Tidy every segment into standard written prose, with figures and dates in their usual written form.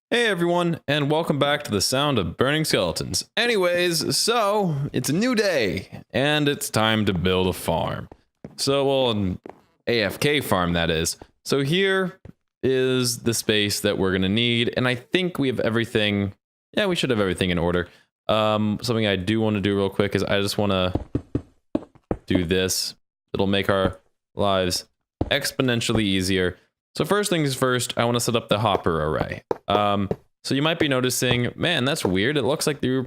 Hey everyone, and welcome back to the sound of burning skeletons. Anyways, so it's a new day, and it's time to build a farm. Well, an AFK farm that is. So here is the space that we're gonna need, and I think we have everything. Yeah, we should have everything in order. Something I do want to do real quick is I just want to do this. It'll make our lives exponentially easier. So first things first, I want to set up the hopper array. So you might be noticing, man, that's weird. It looks like there's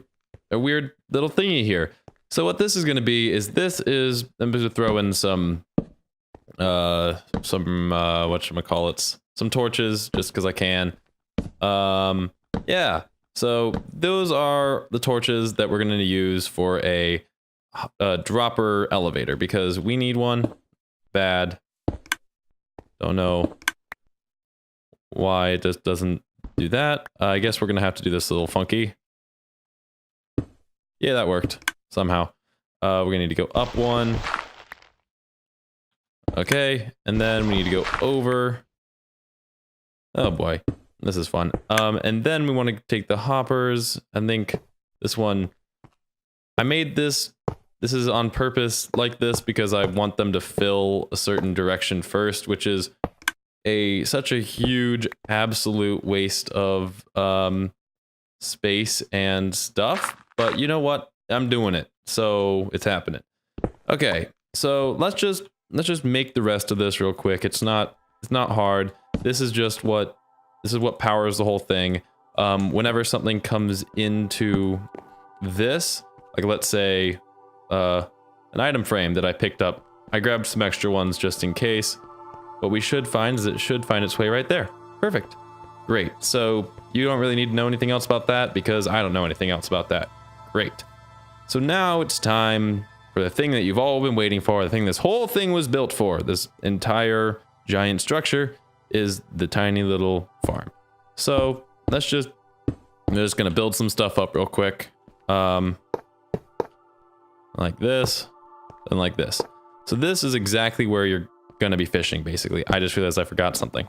a weird little thingy here. So what this is going to be is I'm going to throw in some whatchamacallits, some torches just because I can. Yeah. So those are the torches that we're going to use for a dropper elevator because we need one bad. Don't know why it just doesn't do that. I guess we're gonna have to do this a little funky. Yeah, that worked somehow. We're gonna need to go up one. Okay, and then we need to go over. Oh boy, this is fun. And then we want to take the hoppers. I think this one, I made this. This is on purpose like this because I want them to fill a certain direction first, which is such a huge absolute waste of space and stuff. But you know what? I'm doing it, so it's happening. Okay, so let's just make the rest of this real quick. It's not hard. This is what powers the whole thing. Whenever something comes into this, like let's say an item frame that I picked up, I grabbed some extra ones just in case. What we should find is it should find its way right there. Perfect. Great. So you don't really need to know anything else about that because I don't know anything else about that. Great. So now it's time for the thing that you've all been waiting for, the thing this whole thing was built for. This entire giant structure is the tiny little farm. So I'm just gonna build some stuff up real quick. Like this and like this. So this is exactly where you're gonna be fishing, basically. I just realized I forgot something.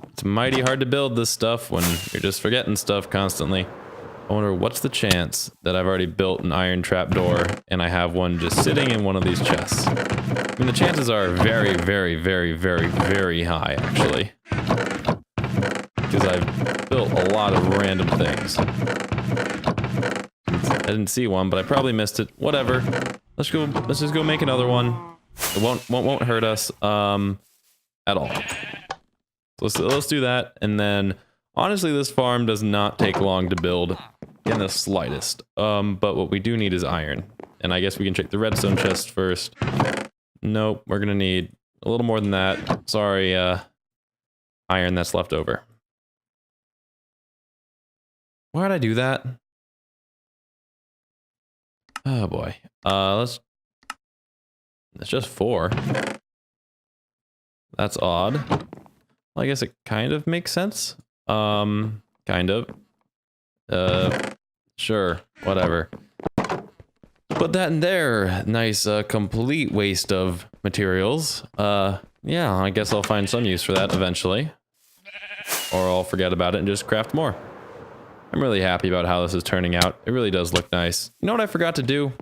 It's mighty hard to build this stuff when you're just forgetting stuff constantly. I wonder what's the chance that I've already built an iron trap door and I have one just sitting in one of these chests. I mean, the chances are very, very, very, very, very high, actually. Because I've built a lot of random things. I didn't see one, but I probably missed it. Whatever. Let's just go make another one. It won't hurt us at all. So let's do that, and then honestly, this farm does not take long to build in the slightest. But what we do need is iron, and I guess we can check the redstone chest first. Nope, we're gonna need a little more than that. Sorry, iron that's left over. Why did I do that? Oh boy. It's just 4. That's odd. Well, I guess it kind of makes sense. Kind of. Sure, whatever. Put that in there. Nice, complete waste of materials. Yeah, I guess I'll find some use for that eventually. Or I'll forget about it and just craft more. I'm really happy about how this is turning out. It really does look nice. You know what I forgot to do?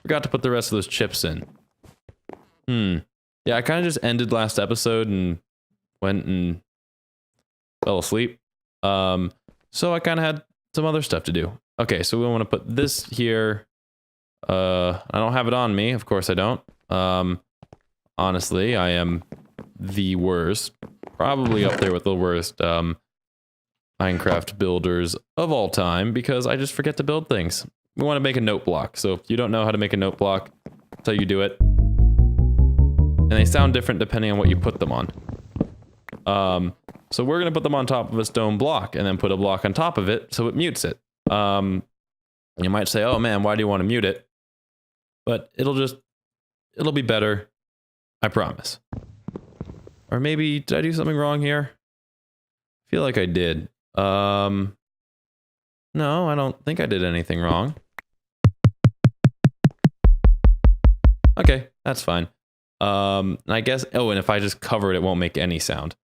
Forgot to put the rest of those chips in. Yeah, I kind of just ended last episode and went and fell asleep. So I kind of had some other stuff to do. Okay, so we want to put this here. I don't have it on me. Of course I don't. Honestly, I am the worst. Probably up there with the worst Minecraft builders of all time because I just forget to build things. We want to make a note block. So if you don't know how to make a note block, that's how you do it. And they sound different depending on what you put them on. So we're going to put them on top of a stone block and then put a block on top of it so it mutes it. You might say, oh man, why do you want to mute it? But it'll be better. I promise. Or maybe, did I do something wrong here? I feel like I did. No, I don't think I did anything wrong. Okay, that's fine. I guess, oh, and if I just cover it, it won't make any sound.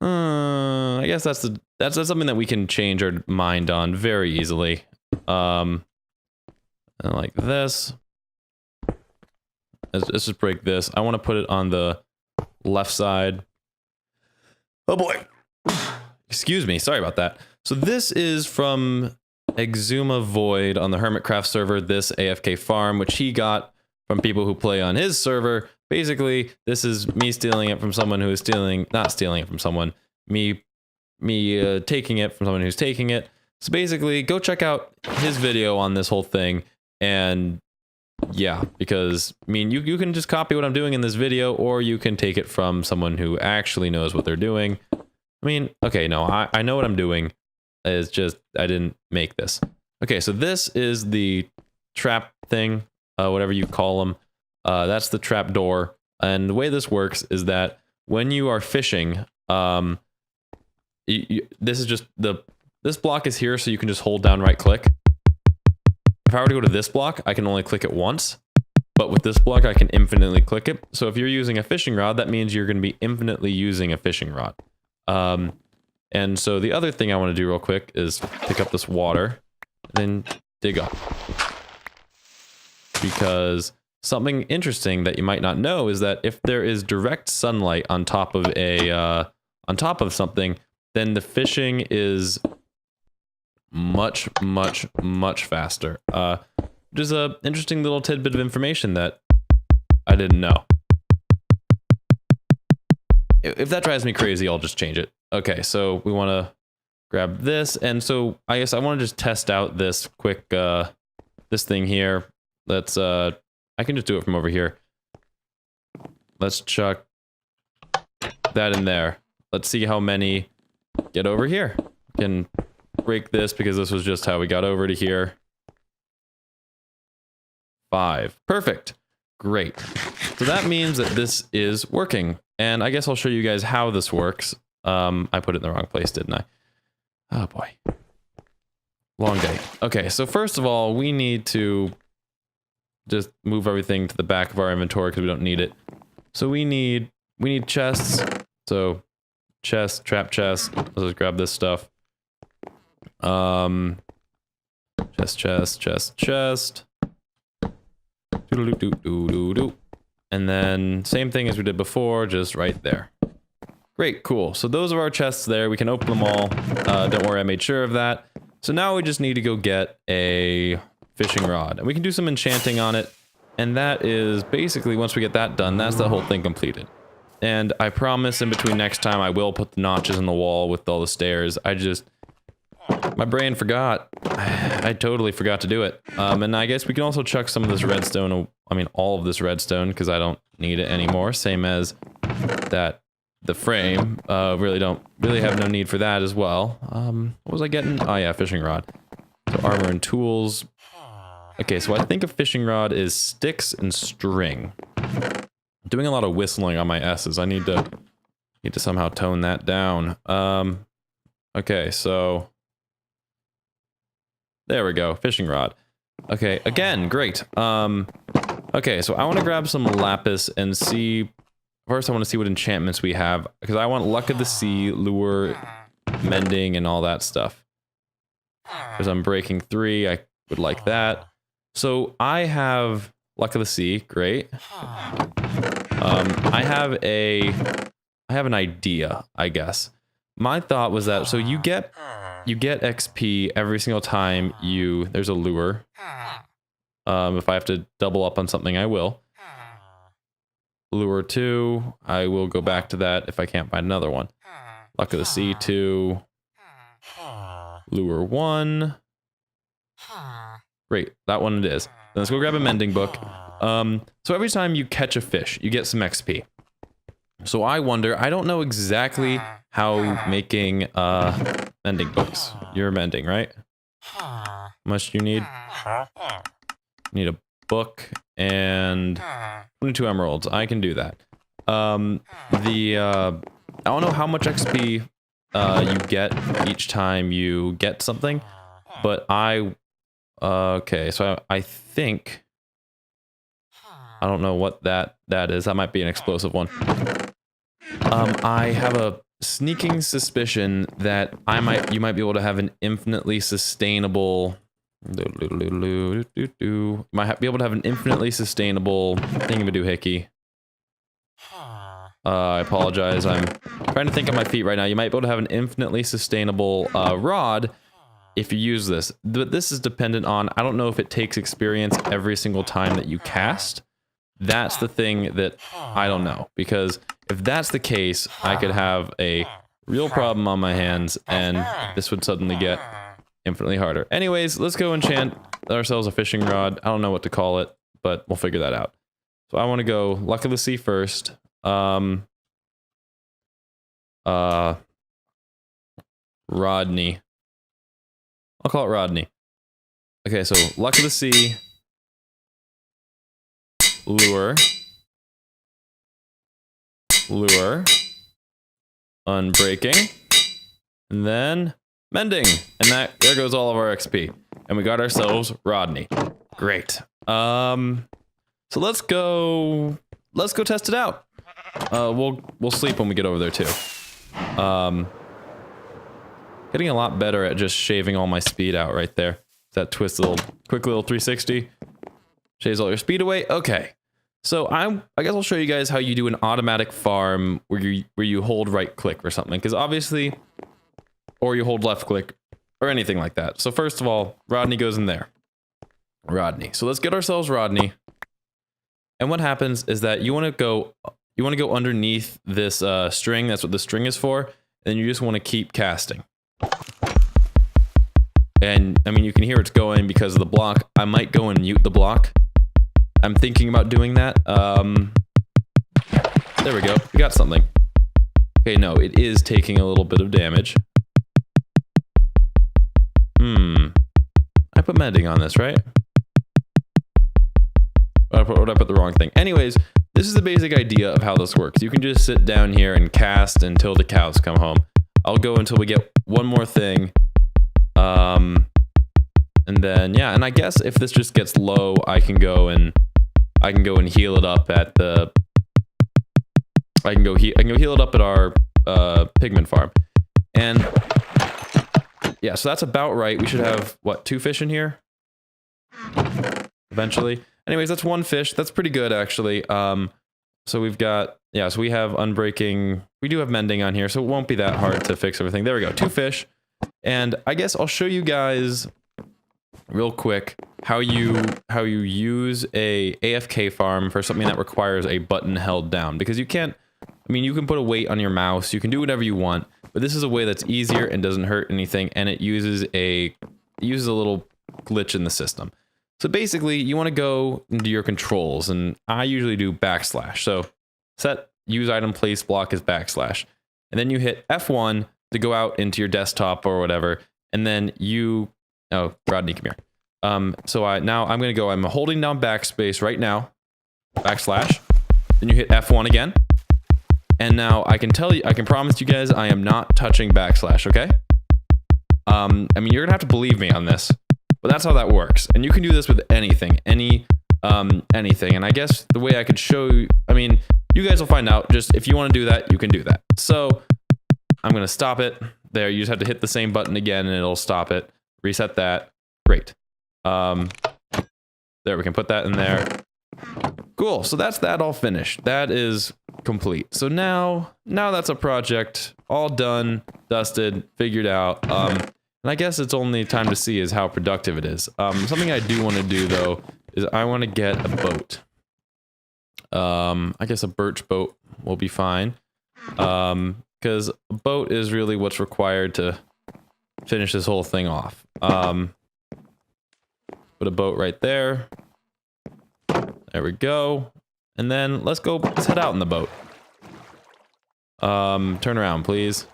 I guess that's something that we can change our mind on very easily. And like this. Let's just break this. I want to put it on the left side. Oh boy. Excuse me. Sorry about that. So this is from Xisumavoid on the Hermitcraft server, this AFK farm, which he got from people who play on his server. Basically, this is me stealing it from someone who is not stealing it from someone, me taking it from someone who's taking it. So basically, go check out his video on this whole thing. And yeah, because I mean, you can just copy what I'm doing in this video, or you can take it from someone who actually knows what they're doing. I mean, okay, no, I know what I'm doing. It's just, I didn't make this. Okay, so this is the trap thing, whatever you call them. That's the trap door. And the way this works is that when you are fishing, this is just this block is here, so you can just hold down right click. If I were to go to this block, I can only click it once. But with this block, I can infinitely click it. So if you're using a fishing rod, that means you're going to be infinitely using a fishing rod. And so the other thing I want to do real quick is pick up this water and then dig up. Because something interesting that you might not know is that if there is direct sunlight on top of something, then the fishing is much faster. Which is a interesting little tidbit of information that I didn't know. If that drives me crazy, I'll just change it. Okay, so we want to grab this, and so I guess I want to just test out this quick this thing here. Let's I can just do it from over here. Let's chuck that in there. Let's see how many get over here. We can break this because this was just how we got over to here. 5. Perfect. Great. So that means that this is working. And I guess I'll show you guys how this works. I put it in the wrong place, didn't I? Oh boy. Long day. Okay, so first of all, we need to just move everything to the back of our inventory because we don't need it. So we need chests. So chest, trap chest. Let's just grab this stuff. Chest. And then same thing as we did before, just right there. Great, cool. So those are our chests there. We can open them all. Don't worry, I made sure of that. So now we just need to go get a fishing rod. And we can do some enchanting on it. And that is basically, once we get that done, that's the whole thing completed. And I promise in between next time, I will put the notches in the wall with all the stairs. My brain forgot. I totally forgot to do it. And I guess we can also chuck some of this redstone. I mean, all of this redstone, because I don't need it anymore. Same as the frame. Really have no need for that as well. What was I getting? Oh yeah, fishing rod. So armor and tools. Okay, so I think a fishing rod is sticks and string. I'm doing a lot of whistling on my S's. I need to somehow tone that down. Okay, so there we go, fishing rod. Okay, again, great. Okay, so I want to grab some lapis and see. First, I want to see what enchantments we have because I want luck of the sea, lure, mending, and all that stuff. Because I'm breaking 3, I would like that. So I have luck of the sea, great. I have an idea, I guess. My thought was that, so you get XP every single time there's a lure. If I have to double up on something, I will. Lure 2, I will go back to that if I can't find another one. Luck of the Sea 2. Lure 1. Great, that one it is. Then let's go grab a mending book. So every time you catch a fish, you get some XP. So I wonder, I don't know exactly how making mending books. You're mending, right? How much do you need? You need a book and 22 emeralds. I can do that. I don't know how much XP you get each time you get something, but okay, so I think I don't know what that is. That might be an explosive one. I have a sneaking suspicion that you might be able to have an infinitely sustainable might be able to have an infinitely sustainable thingamadoohickey. I apologize. I'm trying to think on my feet right now. You might be able to have an infinitely sustainable rod if you use this. But this is dependent on, I don't know if it takes experience every single time that you cast. That's the thing that I don't know. Because if that's the case, I could have a real problem on my hands and this would suddenly get infinitely harder. Anyways, let's go enchant ourselves a fishing rod. I don't know what to call it, but we'll figure that out. So I want to go Luck of the Sea first. Rodney. I'll call it Rodney. Okay, so Luck of the Sea. Lure. Lure. Unbreaking. And then mending. And there goes all of our XP. And we got ourselves Rodney. Great. So let's go test it out. We'll sleep when we get over there too. Getting a lot better at just shaving all my speed out right there. That quick little 360. Shaves all your speed away. Okay. So I guess I'll show you guys how you do an automatic farm where you hold right click or something, because obviously, or you hold left click or anything like that. So first of all, Rodney goes in there. Rodney. So let's get ourselves Rodney. And what happens is that you want to go underneath this string. That's what the string is for. And you just want to keep casting. And I mean, you can hear it's going because of the block. I might go and mute the block. I'm thinking about doing that. There we go. We got something. Okay, no, it is taking a little bit of damage. I put mending on this, right? Or did I put the wrong thing? Anyways, this is the basic idea of how this works. You can just sit down here and cast until the cows come home. I'll go until we get one more thing. And then, yeah, and I guess if this just gets low, I can go and heal it up at the... I can go heal it up at our pigment farm. And yeah, so that's about right. We should have, what, 2 fish in here? Eventually. Anyways, that's 1 fish. That's pretty good, actually. So we've got, yeah, so we have unbreaking. We do have mending on here, so it won't be that hard to fix everything. There we go, 2 fish. And I guess I'll show you guys real quick how you use a AFK farm for something that requires a button held down, because you can't, I mean, you can put a weight on your mouse, you can do whatever you want, but this is a way that's easier and doesn't hurt anything, and it uses a little glitch in the system. So basically, you want to go into your controls, and I usually do backslash. So set use item place block as backslash, and then you hit F1 to go out into your desktop or whatever, and then you, oh, Rodney, come here. So I'm holding down backspace right now, backslash, then you hit F1 again, and now I can promise you guys I am not touching backslash, okay? I mean, you're gonna have to believe me on this, but that's how that works. And you can do this with anything, anything. And I guess the way I could show you, I mean, you guys will find out. Just if you want to do that, you can do that. So I'm going to stop it there. You just have to hit the same button again and it'll stop it. Reset that. Great. There, we can put that in there. Cool. So that's that all finished. That is complete. So now that's a project all done, dusted, figured out. And I guess it's only time to see is how productive it is. Something I do want to do though is I want to get a boat. I guess a birch boat will be fine. Because a boat is really what's required to finish this whole thing off. Put a boat right there. There we go. And then let's head out in the boat. Turn around, please.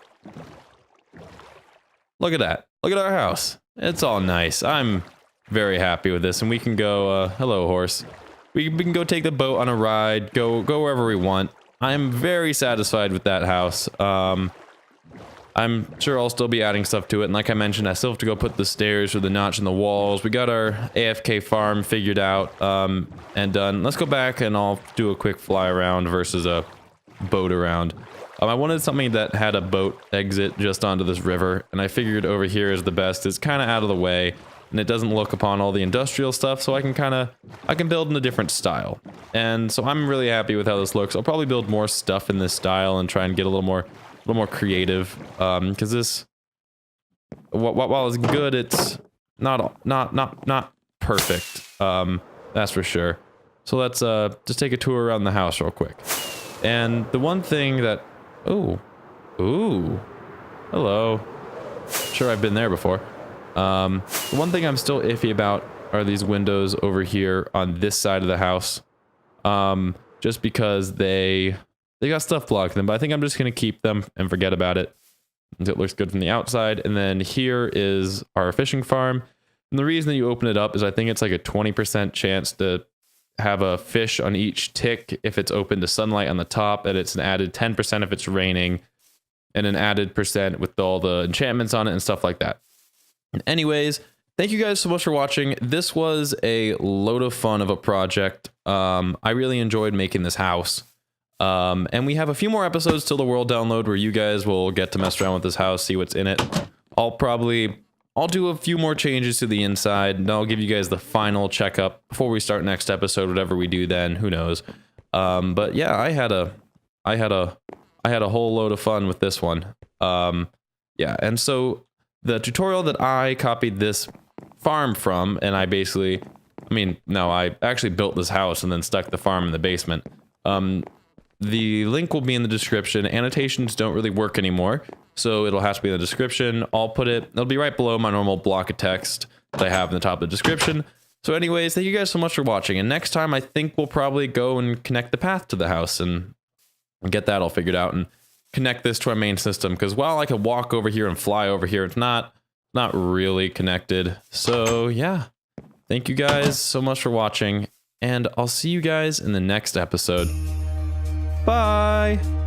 Look at that. Look at our house. It's all nice. I'm very happy with this. And we can go, hello, horse. We can go take the boat on a ride, go wherever we want. I'm very satisfied with that house. I'm sure I'll still be adding stuff to it. And like I mentioned, I still have to go put the stairs or the notch in the walls. We got our AFK farm figured out and done. Let's go back and I'll do a quick fly around versus a boat around. I wanted something that had a boat exit just onto this river, and I figured over here is the best. It's kind of out of the way, and it doesn't look upon all the industrial stuff, so I can build in a different style. And so I'm really happy with how this looks. I'll probably build more stuff in this style and try and get a little more creative, because this, while it's good, it's not perfect. That's for sure. So let's just take a tour around the house real quick. And the one thing that, ooh, hello. Sure, I've been there before. The one thing I'm still iffy about are these windows over here on this side of the house. Just because they got stuff blocking them, but I think I'm just gonna keep them and forget about it. It looks good from the outside. And then here is our fishing farm. And the reason that you open it up is I think it's like a 20% chance to have a fish on each tick if it's open to sunlight on the top, and it's an added 10% if it's raining, and an added percent with all the enchantments on it and stuff like that. Anyways, thank you guys so much for watching. This was a load of fun of a project. I really enjoyed making this house. And we have a few more episodes till the world download where you guys will get to mess around with this house, see what's in it. I'll do a few more changes to the inside, and I'll give you guys the final checkup before we start next episode, whatever we do then, who knows. But yeah, I had a whole load of fun with this one. Yeah, and so the tutorial that I copied this farm from, and I actually built this house and then stuck the farm in the basement. The link will be in the description. Annotations don't really work anymore, so it'll have to be in the description. It'll be right below my normal block of text that I have in the top of the description. So anyways, thank you guys so much for watching, and next time I think we'll probably go and connect the path to the house and get that all figured out and connect this to our main system, because while I could walk over here and fly over here, it's not really connected. So yeah, thank you guys so much for watching, and I'll see you guys in the next episode. Bye!